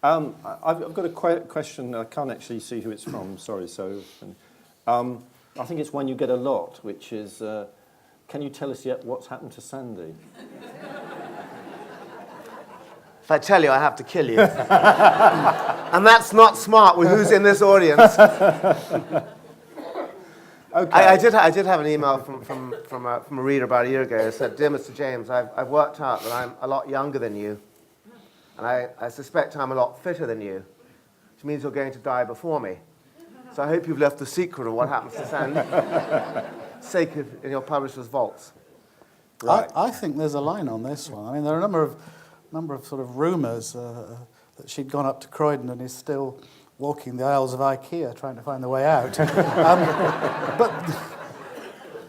I've got a question. I can't actually see who it's from. Sorry. So, I think it's When You Get a Lot, which is, can you tell us yet what's happened to Sandy? If I tell you, I have to kill you. And that's not smart with who's in this audience. Okay. I did have an email from a reader about a year ago who said, "Dear Mr. James, I've worked out that I'm a lot younger than you, and I suspect I'm a lot fitter than you, which means you're going to die before me. So I hope you've left the secret of what happens to Sandy sacred in your publisher's vaults." Right. I think there's a line on this one. I mean, there are a number of sort of rumours that she'd gone up to Croydon and is still walking the aisles of IKEA trying to find the way out.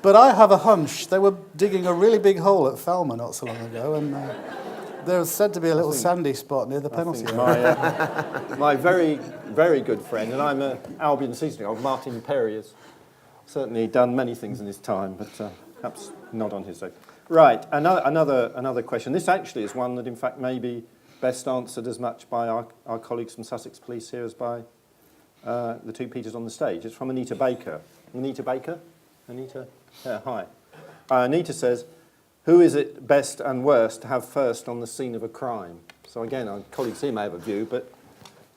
But I have a hunch they were digging a really big hole at Falmer not so long ago, and there was said to be a little sandy spot near the penalty area. My very, very good friend, and I'm an Albion seasoning old, Martin Perry, has certainly done many things in his time, but perhaps not on his side. Right, another question. This actually is one that, in fact, may be best answered as much by our colleagues from Sussex Police here as by the two Peters on the stage. It's from Anita Baker. Anita Baker? Anita? Yeah, hi. Anita says, who is it best and worst to have first on the scene of a crime? So again, our colleagues here may have a view, but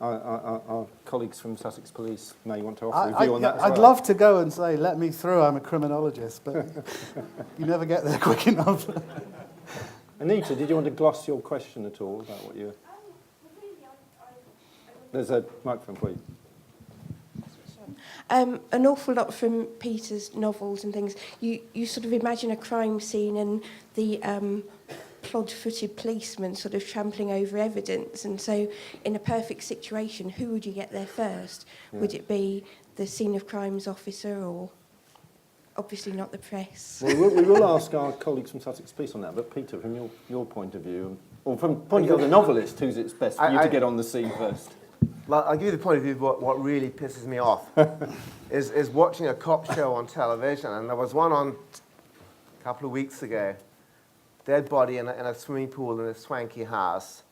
our colleagues from Sussex Police may want to offer a view on that as well. I'd love to go and say, let me through, I'm a criminologist, but you never get there quick enough. Anita, did you want to gloss your question at all about what you... There's a microphone for you. An awful lot from Peter's novels and things, you sort of imagine a crime scene and the plod-footed policeman sort of trampling over evidence. And so in a perfect situation, who would you get there first? Yeah. Would it be the scene of crimes officer or... obviously not the press? Well, we will ask our colleagues from Sussex Police on that, but Peter, from your point of view, or from the point of view of the novelist, who's it's best for you to get on the scene first? Well, I'll give you the point of view of what really pisses me off is watching a cop show on television, and there was one on a couple of weeks ago, dead body in a swimming pool in a swanky house,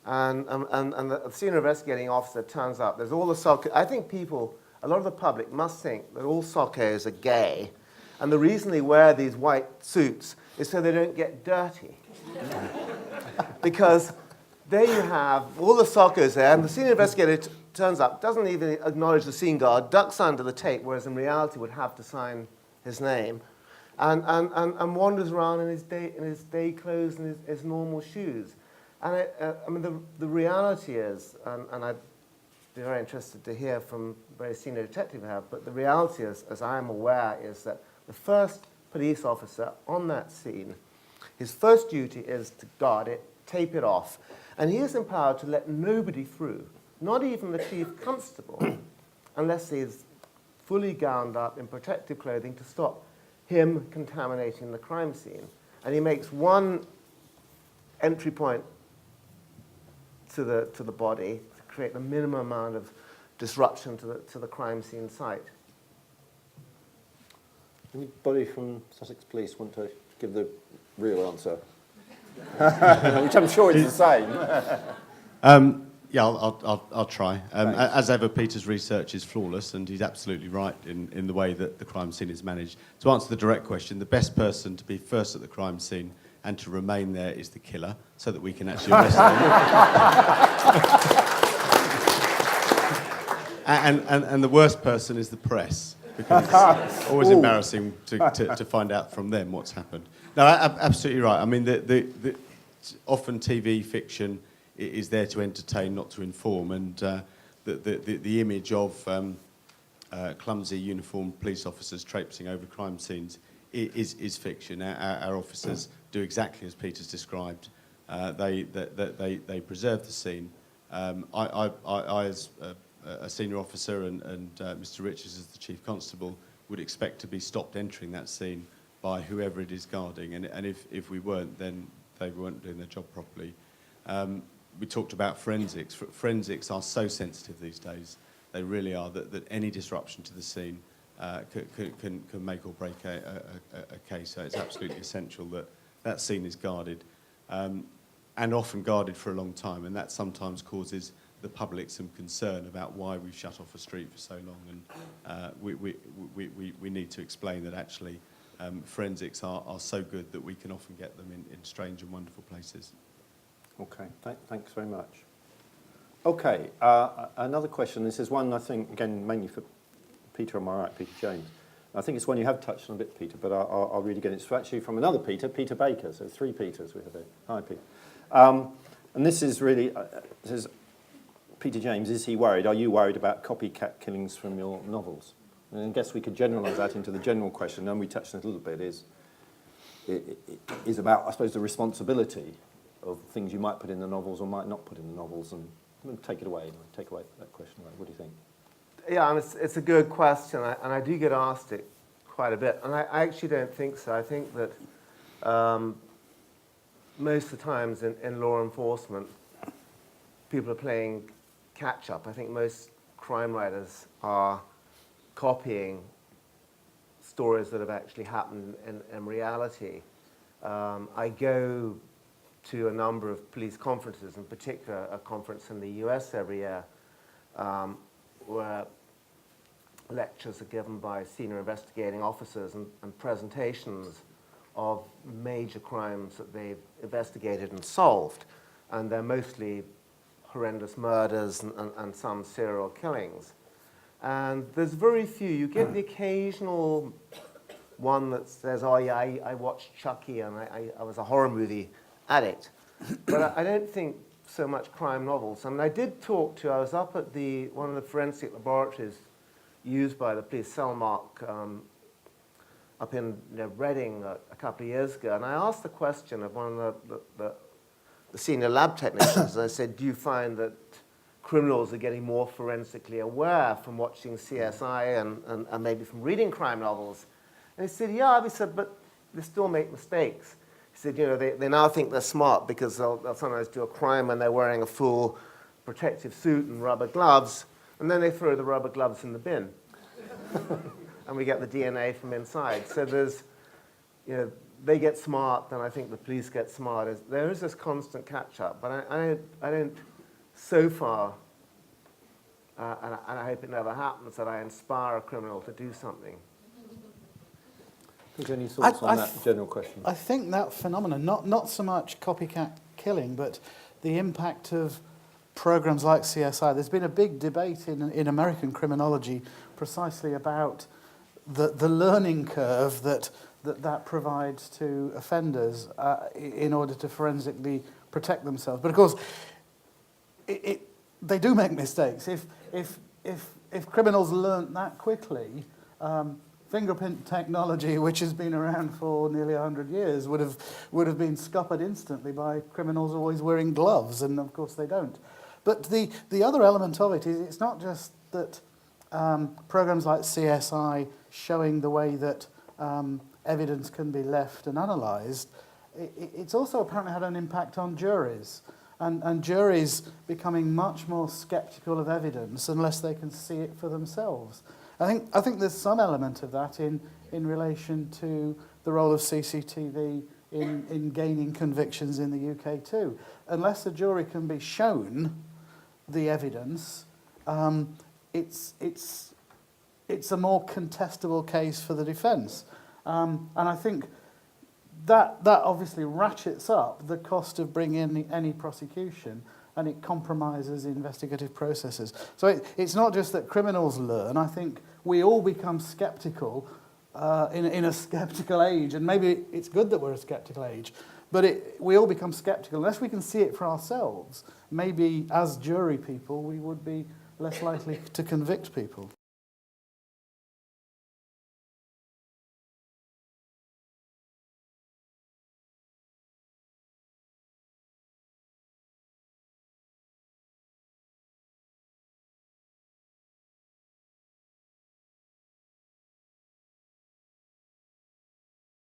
and the senior investigating officer turns up. There's all the soccer. I think a lot of the public must think that all soccos are gay, and the reason they wear these white suits is so they don't get dirty. Because there you have all the soccos there, and the senior investigator turns up, doesn't even acknowledge the scene guard, ducks under the tape, whereas in reality would have to sign his name, and wanders around in his day clothes and his normal shoes. And I mean, the reality is, and I'd be very interested to hear from a very senior detective we have, but the reality is, as I am aware, is that the first police officer on that scene, his first duty is to guard it, tape it off, and he is empowered to let nobody through, not even the chief constable, unless he's fully gowned up in protective clothing to stop him contaminating the crime scene. And he makes one entry point to the body to create the minimum amount of disruption to the crime scene site. Anybody from Sussex Police want to give the real answer? Which I'm sure is the same. Yeah, I'll try. As ever, Peter's research is flawless, and he's absolutely right in the way that the crime scene is managed. To answer the direct question, the best person to be first at the crime scene and to remain there is the killer, so that we can actually arrest them. And the worst person is the press, because it's always embarrassing to find out from them what's happened. No, absolutely right. I mean, often TV fiction is there to entertain, not to inform, and the image of clumsy uniformed police officers traipsing over crime scenes is fiction. Our officers do exactly as Peter's described. They preserve the scene. I as a senior officer and Mr. Richards as the chief constable would expect to be stopped entering that scene by whoever it is guarding, and if we weren't, then they weren't doing their job properly. We talked about forensics. Forensics are so sensitive these days. They really are, that any disruption to the scene can make or break a case. So it's absolutely essential that scene is guarded, and often guarded for a long time, and that sometimes causes the public some concern about why we've shut off a street for so long, and we need to explain that actually forensics are so good that we can often get them in strange and wonderful places. Okay, thanks very much. Okay, another question. This is one, I think, again, mainly for Peter on my right, Peter James. I think it's one you have touched on a bit, Peter, but I'll read again. It's actually from another Peter, Peter Baker, so 3 Peters we have here. Hi, Peter. And this is really, this is Peter James, is he worried? Are you worried about copycat killings from your novels? And I guess we could generalise that into the general question, and we touched on it a little bit, is about, I suppose, the responsibility of things you might put in the novels or might not put in the novels, and take it away, take away that question away. What do you think? Yeah, and it's a good question, and I do get asked it quite a bit, and I actually don't think so. I think that most of the times in law enforcement, people are playing catch-up. I think most crime writers are copying stories that have actually happened in reality. I go to a number of police conferences, in particular a conference in the US every year, where lectures are given by senior investigating officers and presentations of major crimes that they've investigated and solved. And they're mostly horrendous murders and some serial killings. And there's very few. You get the occasional one that says, oh yeah, I watched Chucky and I was a horror movie addict. But I don't think so much crime novels. I mean, I was up at one of the forensic laboratories used by the police, Cellmark, up in Reading a couple of years ago, and I asked the question of one of the senior lab technicians, and I said, do you find that criminals are getting more forensically aware from watching CSI and maybe from reading crime novels? And he said, yeah. He said, but they still make mistakes. He said, they now think they're smart because they'll sometimes do a crime when they're wearing a full protective suit and rubber gloves, and then they throw the rubber gloves in the bin. And we get the DNA from inside. So there's, they get smart, then I think the police get smart. There is this constant catch-up, but I don't so far, and I hope it never happens, that I inspire a criminal to do something. Any thoughts on that general question? I think that phenomenon, not so much copycat killing, but the impact of programs like CSI. There's been a big debate in American criminology precisely about the learning curve that provides to offenders in order to forensically protect themselves. But of course, they do make mistakes. If criminals learnt that quickly, fingerprint technology, which has been around for nearly 100 years, would have been scuppered instantly by criminals always wearing gloves, and of course they don't. But the other element of it is it's not just that programs like CSI showing the way that evidence can be left and analysed, it's also apparently had an impact on juries, and juries becoming much more sceptical of evidence unless they can see it for themselves. I think there's some element of that in relation to the role of CCTV in gaining convictions in the UK too. Unless a jury can be shown the evidence, it's a more contestable case for the defence. And I think that obviously ratchets up the cost of bringing any prosecution, and it compromises investigative processes. So it's not just that criminals learn. I think we all become sceptical in a sceptical age, and maybe it's good that we're a sceptical age, but we all become sceptical. Unless we can see it for ourselves, maybe as jury people we would be less likely to convict people.